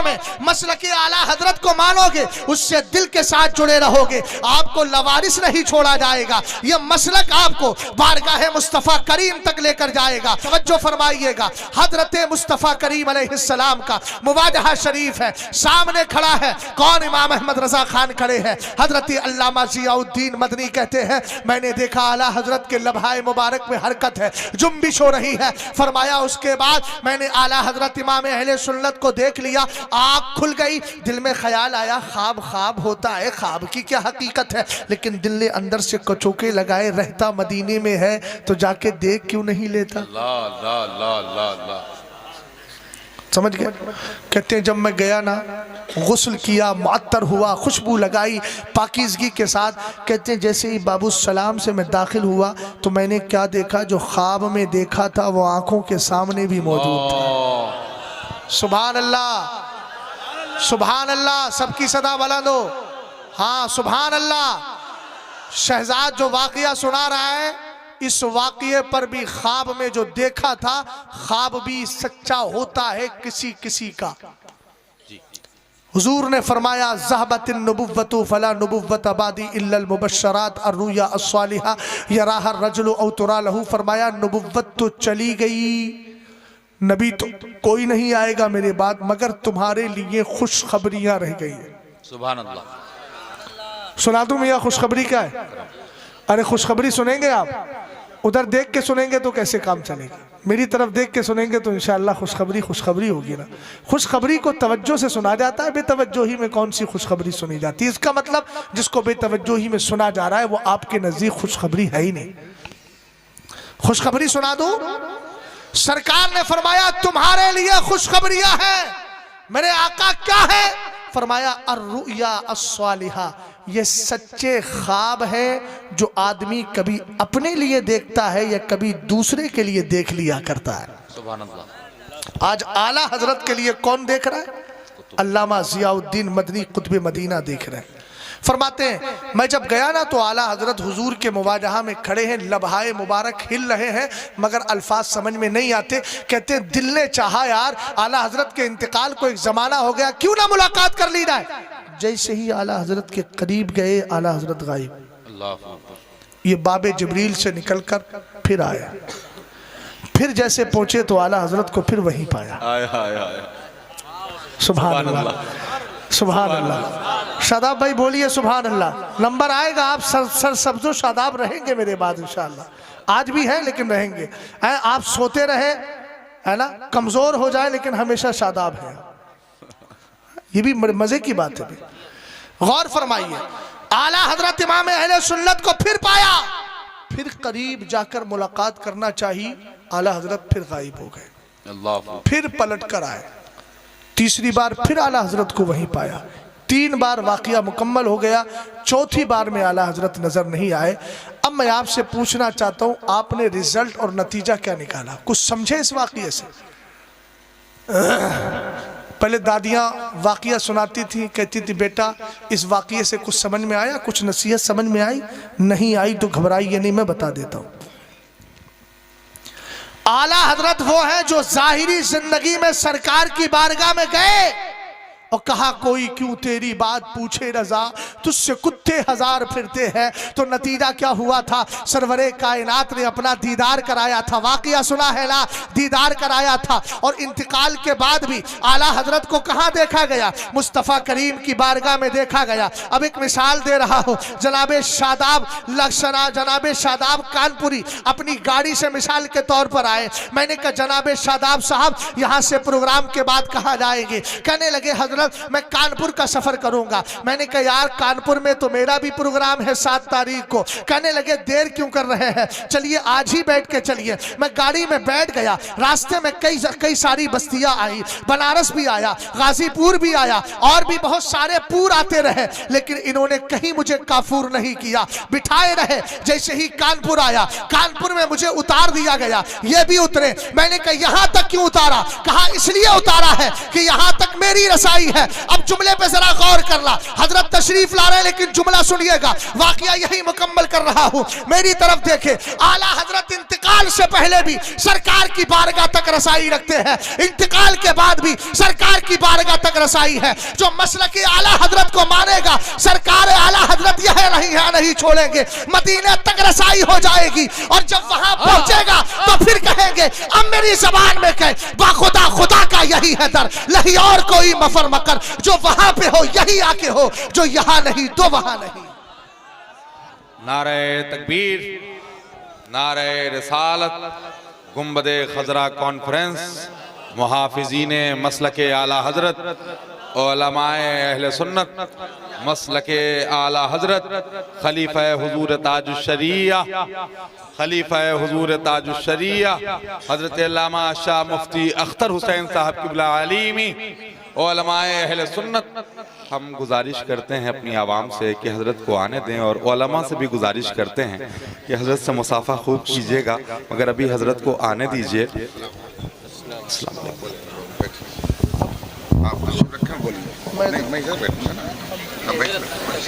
में मसलक आला हजरत को मानोगे, उससे दिल के साथ जुड़े रहोगे, आपको लवारिस नहीं छोड़ा जाएगा। यह मसलक आपको बारगाह मुस्तफ़ा करीम तक लेकर जाएगा। तवज्जो फरमाइएगा, हजरत मुस्तफ़ा करीम अलैहिस्सलाम का मुवाजहा शरीफ है, सामने खड़ा है कौन? इमाम अहमद रजा खान खड़े हैं। हजरत अल्लामा ज़ियाउद्दीन मदनी कहते हैं मैंने देखा आला हजरत के लम्हाए मुबारक में हरकत है, जुम्बिश हो रही है। फरमाया उसके बाद मैंने आला हजरत इमाम अहले सुन्नत को देख लिया, आँख खुल गई, दिल में ख्याल आया ख्वाब ख्वाब होता है, ख्वाब की क्या हकीकत है, लेकिन दिल ने अंदर से कचोके लगाए, रहता मदीने में है तो जाके देख क्यों नहीं लेता। समझ गए? कहते हैं जब मैं गया ना, गुस्ल किया, मुअत्तर हुआ, खुशबू लगाई पाकीज़गी के साथ, कहते हैं जैसे ही बाबू सलाम से मैं दाखिल हुआ तो मैंने क्या देखा, जो ख्वाब में देखा था वो आंखों के सामने भी मौजूद था। सुभान अल्लाह, सुभान अल्लाह, सबकी सदा बुलंद हो। हाँ सुभान अल्लाह। शहजाद जो वाक़या सुना रहा है, इस वाक़ये पर भी ख्वाब में जो देखा था, ख्वाब भी सच्चा होता है किसी किसी का। हुजूर ने फरमाया ज़हबतिन नुबुव्वतु फला नुबुव्वत बादी इल्लल मुबश्शरात अर्रुया अस्सालिहा यराहा रजुलु औ तुरा लहू। फरमाया नुबुव्वत तो चली गई, नबी तो कोई नहीं आएगा मेरे बाद, मगर तुम्हारे लिए खुशखबरियां रह गई है। सुभान अल्लाह। सुना दूं मियां खुशखबरी क्या है? अरे खुशखबरी सुनेंगे आप, उधर देख के सुनेंगे तो कैसे काम चलेगा, मेरी तरफ देख के सुनेंगे तो इंशाअल्लाह खुशखबरी खुशखबरी होगी ना। खुशखबरी को तवज्जो से सुना जाता है, बेतवज्जोही में कौन सी खुशखबरी सुनी जाती है। इसका मतलब जिसको बेतवज्जोही में सुना जा रहा है वो आपके नजदीक खुशखबरी है ही नहीं। खुशखबरी सुना दो। सरकार ने फरमाया तुम्हारे लिए खुशखबरियां हैं। मेरे आका क्या है? फरमाया अर्रुया अस्सालिहा, ये सच्चे ख्वाब है जो आदमी कभी अपने लिए देखता है या कभी दूसरे के लिए देख लिया करता है। सुभान अल्लाह। आज आला हजरत के लिए कौन देख रहा है? अल्लामा ज़ियाउद्दीन मदनी कुतुब मदीना देख रहे हैं। फरमाते हैं मैं जब गया ना तो आला हजरत हुजूर के मुवाजहा में खड़े हैं, लबहाए मुबारक हिल रहे हैं मगर अल्फाज समझ में नहीं आते। कहते हैं दिल ने चाहा यार आला हजरत के इंतकाल को एक जमाना हो गया, क्यों ना मुलाकात कर ली जाए। जैसे ही आला हजरत के करीब गए, आला हजरत गायब। ये बाबे जिब्रील से निकलकर फिर आया, फिर जैसे पहुंचे तो आला हजरत को फिर वहीं पाया। सुभान अल्लाह, सुभान अल्लाह। शादाब भाई बोलिए सुभान अल्लाह। नंबर आएगा, आप सर सब्जो शादाब रहेंगे मेरे बाद इंशाअल्लाह। आज भी हैं लेकिन रहेंगे। आप सोते रहे है ना, कमजोर हो जाए लेकिन हमेशा शादाब है। ये भी मजे की बात है। गौर फरमाइए, आला हजरत इमाम अहले सुन्नत को फिर पाया, फिर करीब जाकर मुलाकात करना चाहिए, आला हजरत फिर गायब हो गए। फिर पलट कर आए, तीसरी बार फिर आला हजरत को वहीं पाया। 3 बार वाक़या मुकम्मल हो गया, चौथी बार में आला हजरत नजर नहीं आए। अब मैं आपसे पूछना चाहता हूं, आपने रिजल्ट और नतीजा क्या निकाला? कुछ समझे इस वाक़ये से? पहले दादियाँ वाक़या सुनाती थी, कहती थी बेटा इस वाक़ये से कुछ समझ में आया, कुछ नसीहत समझ में आई? नहीं आई तो घबराइए नहीं, मैं बता देता हूँ। आला हजरत वो है जो जाहिरी जिंदगी में सरकार की बारगाह में गए और कहा कोई क्यों तेरी बात पूछे रजा, तुझसे कुत्ते हजार फिरते हैं। तो नतीजा क्या हुआ था? सरवरे कायनात ने अपना दीदार कराया था। वाकया सुना है ना, दीदार कराया था। और इंतकाल के बाद भी आला हजरत को कहाँ देखा गया? मुस्तफ़ा करीम की बारगाह में देखा गया। अब एक मिसाल दे रहा हूँ, जनाबे शादाब लक्षणा, जनाबे शादाब कानपुरी अपनी गाड़ी से मिसाल के तौर पर आए। मैंने कहा जनाबे शादाब साहब यहाँ से प्रोग्राम के बाद कहाँ जाएंगे? कहने लगे हजरत मैं कानपुर का सफर करूंगा। मैंने कहा यार कानपुर में तो मेरा भी प्रोग्राम है 7 तारीख को। कहने लगे देर क्यों कर रहे हैं, चलिए आज ही बैठ के चलिए। मैं गाड़ी में बैठ गया, रास्ते में कई सारी बस्तियां आई, बनारस भी आया, गाजीपुर भी आया और भी बहुत सारे पूर आते रहे, लेकिन इन्होंने कहीं मुझे काफूर नहीं किया, बिठाए रहे। जैसे ही कानपुर आया, कानपुर में मुझे उतार दिया गया, ये भी उतरे। मैंने कहा यहाँ तक क्यों उतारा? कहा इसलिए उतारा है कि यहाँ तक मेरी रसाई रसाई है। अब जुमले पे जरा गौर करना, हजरत तशरीफ ला रहे हैं लेकिन जुमला सुनिएगा, वाकया यही मुकम्मल कर रहा हूं, मेरी तरफ देखे। आला हजरत इंतकाल से पहले भी सरकार की बारगाह तक रसाई रखते हैं, इंतकाल के बाद भी सरकार की बारगाह तक रसाई है। जो मसलकी आला हजरत को मानेगा, सरकार आला हजरत यह नहीं छोड़ेंगे, मदीने तक रसाई हो जाएगी। और जब वहां पहुंचेगा तो फिर कहेंगे, अब मेरी जबान में कहे, बाखुदा खुदा का यही है दर, नहीं और कोई मफर मकर, जो वहां पे हो यही आके हो, जो यहां नहीं तो वहां नहीं। नारे तकबीर, नारे रिसालत, गुंबदे खजरा कॉन्फ्रेंस, मुहाफिजीने मसलके आला हजरत, उलमाए अहले सुन्नत मसलके आला हजरत, खलीफा हुजूर ताजुश शरिया, खलीफा हुजूर ताजुश शरिया हजरत अल्लामा शाह मुफ्ती अख्तर हुसैन साहब किबला आलिमी, उलमाए अहले सुन्नत, हम गुजारिश करते हैं अपनी आवाम से कि हज़रत को आने दें, और उलमा से भी गुजारिश करते हैं कि हज़रत से मुसाफा खूब कीजिएगा, मगर अभी हज़रत को आने दीजिए।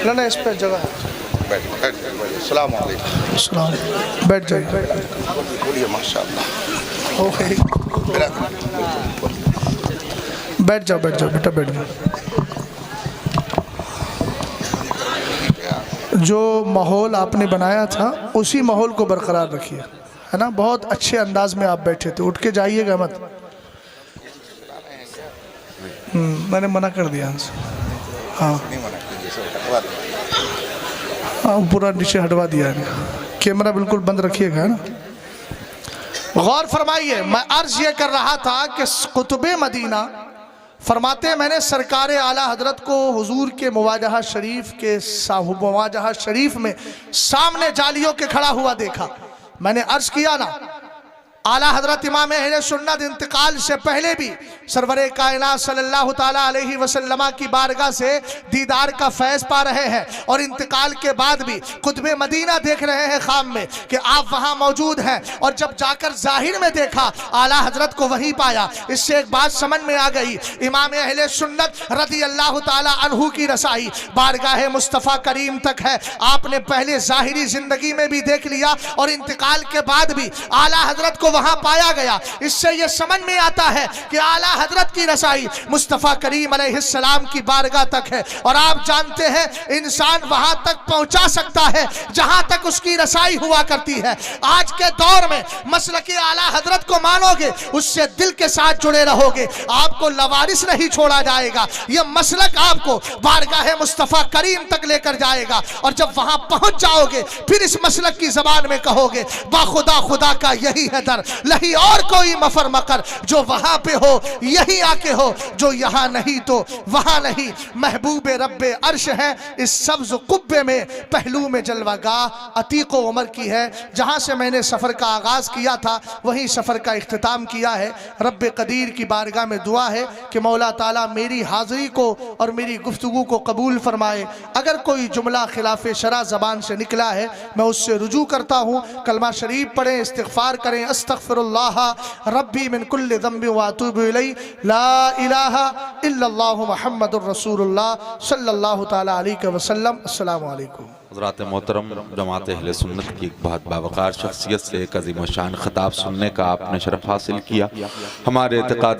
ना इस पे जगह है, बैठ जाइए, बोलिए माशाअल्लाह, बैठ जाओ बेटा, बैठ जाओ। जो माहौल आपने बनाया था उसी माहौल को बरकरार रखिए, है ना। बहुत अच्छे अंदाज में आप बैठे थे, उठ के जाइएगा मत। मैंने मना कर दिया हमसे, हाँ पूरा नीचे हटवा दिया है। कैमरा बिल्कुल बंद रखिएगा, है ना। गौर फरमाइए, मैं अर्ज ये कर रहा था कि कुतुबे मदीना फरमाते हैं, मैंने सरकार आला हजरत को हुजूर के मुवाजहा शरीफ के मुवाजहा शरीफ में सामने जालियों के खड़ा हुआ देखा। मैंने अर्ज किया ना, आला हजरत इमाम अहले सुन्नत इंतकाल से पहले भी सरवरे कायनात सल्लल्लाहु ताला अलैहि वसल्लम की बारगाह से दीदार का फैज़ पा रहे हैं, और इंतकाल के बाद भी कुतुबे मदीना देख रहे हैं ख्वाब में कि आप वहां मौजूद हैं। और जब जाकर जाहिर में देखा, आला हजरत को वहीं पाया। इससे एक बात समझ में आ गई, इमाम अहले सुन्नत रज़ी अल्लाह ताला अन्हु की रसाई बारगाह मुस्तफ़ा करीम तक है। आपने पहले जाहिरी जिंदगी में भी देख लिया, और इंतकाल के बाद भी आला हजरत को वहां पाया गया। इससे यह समझ में आता है कि आला हजरत की रसाई मुस्तफ़ा करीम अलैहिस्सलाम की बारगाह तक है। और आप जानते हैं, इंसान वहां तक पहुंचा सकता है जहां तक उसकी रसाई हुआ करती है। आज के दौर में मसलकी आला हजरत को मानोगे, उससे दिल के साथ जुड़े रहोगे, आपको लवारिस नहीं छोड़ा जाएगा। यह मसलक आपको बारगाह मुस्तफ़ा करीम तक लेकर जाएगा। और जब वहां पहुंच जाओगे, फिर इस मसलक की जबान में कहोगे, बाखुदा खुदा का यही है दर, नहीं और कोई मफर मकर, जो वहां पे हो यही आके हो, जो यहां नहीं तो वहां नहीं। महबूब रब्बे अर्श है इस सब्ज कुब्बे में, पहलू में जलवागाह अतीक उमर की है। जहां से मैंने सफर का आगाज किया था वहीं सफर का इख्तिताम किया है। रब्बे कदीर की बारगाह में दुआ है कि मौला ताला मेरी हाजिरी को और मेरी गुफ्तगू को कबूल फरमाए। अगर कोई जुमला खिलाफ शरा ज़बान से निकला है, मैं उससे रुजू करता हूँ। कलमा शरीफ पढ़ें, इस्तिग़फ़ार करें, अस्तग़फ़िरुल्लाह रब्बी मिन कुल्लि ज़ंबि व अतूबु इलैहि, ला इलाहा इल्लल्लाहु मुहम्मदुर रसूलुल्लाह सल्लल्लाहु ताला अलैहि वसल्लम। अस्सलामु अलैकुम। हज़रात मोहतरम, जमात अहले सुन्नत की एक बहुत बावक़ार शख्सियत से एक अज़ीम शान ख़िताब सुनने का आपने शरफ़ हासिल किया। हमारे एतक़ाद